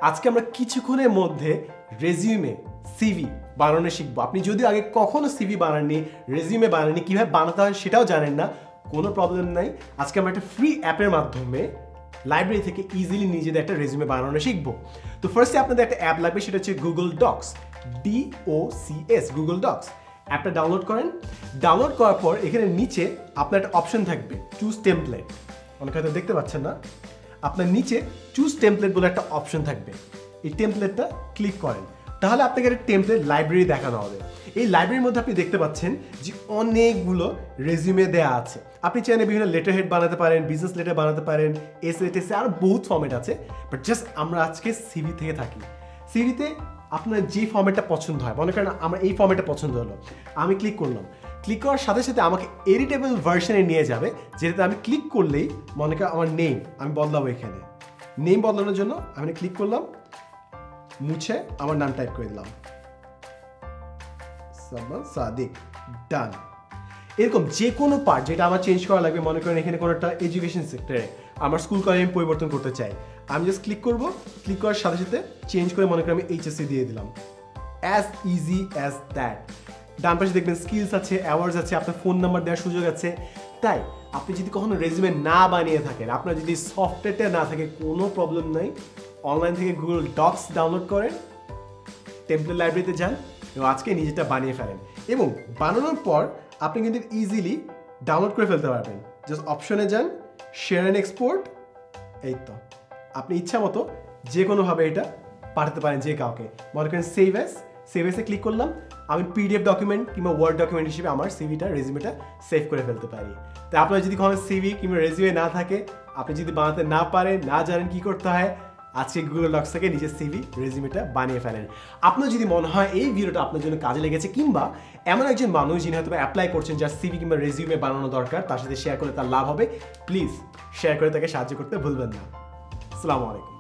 আজকে আমরা কিছুক্ষণের মধ্যে রেজিউমে সিভি বানানো শিখবো। আপনি যদি আগে কখনো সিভি বানাননি, রেজিউমে বানাননি, কিভাবে বানাতে হয় সেটাও জানেন না, কোনো প্রবলেম নাই। আজকে আমরা একটা ফ্রি অ্যাপের মাধ্যমে লাইব্রেরি থেকে ইজিলি নিজেদের একটা রেজিউমে বানানো শিখবো। তো ফার্স্টে আপনাদের একটা অ্যাপ লাগবে, সেটা হচ্ছে Google Docs, DOCS, Google Docs. অ্যাপটা ডাউনলোড করেন। ডাউনলোড করার পর এখানে নিচে আপনার একটা অপশন থাকবে, চুজ টেমপ্লেট। অনেক হয়তো দেখতে পাচ্ছেন না, আপনার নিচে চুজ টেমপ্লেট বলে একটা অপশন থাকবে। এই টেমপ্লেটটা ক্লিক করেন, তাহলে আপনাকে একটা টেমপ্লেট লাইব্রেরি দেখানো হবে। এই লাইব্রেরির মধ্যে আপনি দেখতে পাচ্ছেন যে অনেকগুলো রেজিউমে দেওয়া আছে। আপনি চাইলে বিভিন্ন লেটার হেড বানাতে পারেন, বিজনেস লেটার বানাতে পারেন, এসে টেসে, আরও বহুত ফর্মেট আছে। বাট জাস্ট আমরা আজকে সিভি থেকে থাকি। সিভিতে আপনার যে ফর্মেটটা পছন্দ হয়, মনে করেন আমার এই ফর্মেটটা পছন্দ হলো, আমি ক্লিক করলাম। ক্লিক করার সাথে সাথে আমাকে এডিটেবল ভার্সনে নিয়ে যাবে, যেটাতে আমি ক্লিক করলেই মনে করেন আমার নেম আমি বদলাবো। এখানে নেম বদলানোর জন্য আমি ক্লিক করলাম, মুছে আমার নাম টাইপ করে দিলাম, সাদমান সাদিক, ডান। এরকম যে কোনো পার্ট যেটা আমার চেঞ্জ করা লাগবে, মনে করেন এখানে কোনো একটা এডুকেশন সেক্টরে আমার স্কুল কলেজ আমি পরিবর্তন করতে চাই, আমি জাস্ট ক্লিক করবো। ক্লিক করার সাথে সাথে চেঞ্জ করে মনে করেন আমি HSC দিয়ে দিলাম। As easy as that. ডান পাশে দেখবেন স্কিলস আছে, অ্যাওয়ার্ডস আছে, আপনার ফোন নাম্বার দেওয়ার সুযোগ আছে। তাই আপনি যদি কখনো রেজিউমে না বানিয়ে থাকেন, আপনার যদি সফটওয়্যারটা না থাকে, কোনো প্রবলেম নাই। অনলাইন থেকে গুগল ডক্স ডাউনলোড করেন, টেমপ্লেট লাইব্রেরিতে যান এবং আজকে নিজেটা বানিয়ে ফেলেন। এবং বানানোর পর আপনি কিন্তু ইজিলি ডাউনলোড করে ফেলতে পারবেন। জাস্ট অপশনে যান, শেয়ার অ্যান্ড এক্সপোর্ট। এই তো আপনি ইচ্ছা মতো যে কোনোভাবে এটা পাঠাতে পারেন যে কাউকে। মনে করেন সেভ এসে ক্লিক করলাম, আমি PDF ডকুমেন্ট কিংবা ওয়ার্ড ডকুমেন্ট হিসেবে আমার সিভিটা, রেজিউমেটা সেভ করে ফেলতে পারি। তাই আপনার যদি কোনো সিভি কিংবা রেজিউমে না থাকে, আপনি যদি বানাতে না পারেন, না জানেন কী করতে হয়, আজকে গুগল ডক্স থেকে নিজের সিভি, রেজিউমেটা বানিয়ে ফেলেন। আপনার যদি মনে হয় এই ভিডিওটা আপনার জন্য কাজে লেগেছে, কিংবা এমন একজন মানুষ যিনি হয়তো অ্যাপ্লাই করছেন, যার সিভি কিংবা রেজিউমে বানানো দরকার, তার সাথে শেয়ার করলে তার লাভ হবে, প্লিজ শেয়ার করে তাকে সাহায্য করতে ভুলবেন না। আসসালামু আলাইকুম।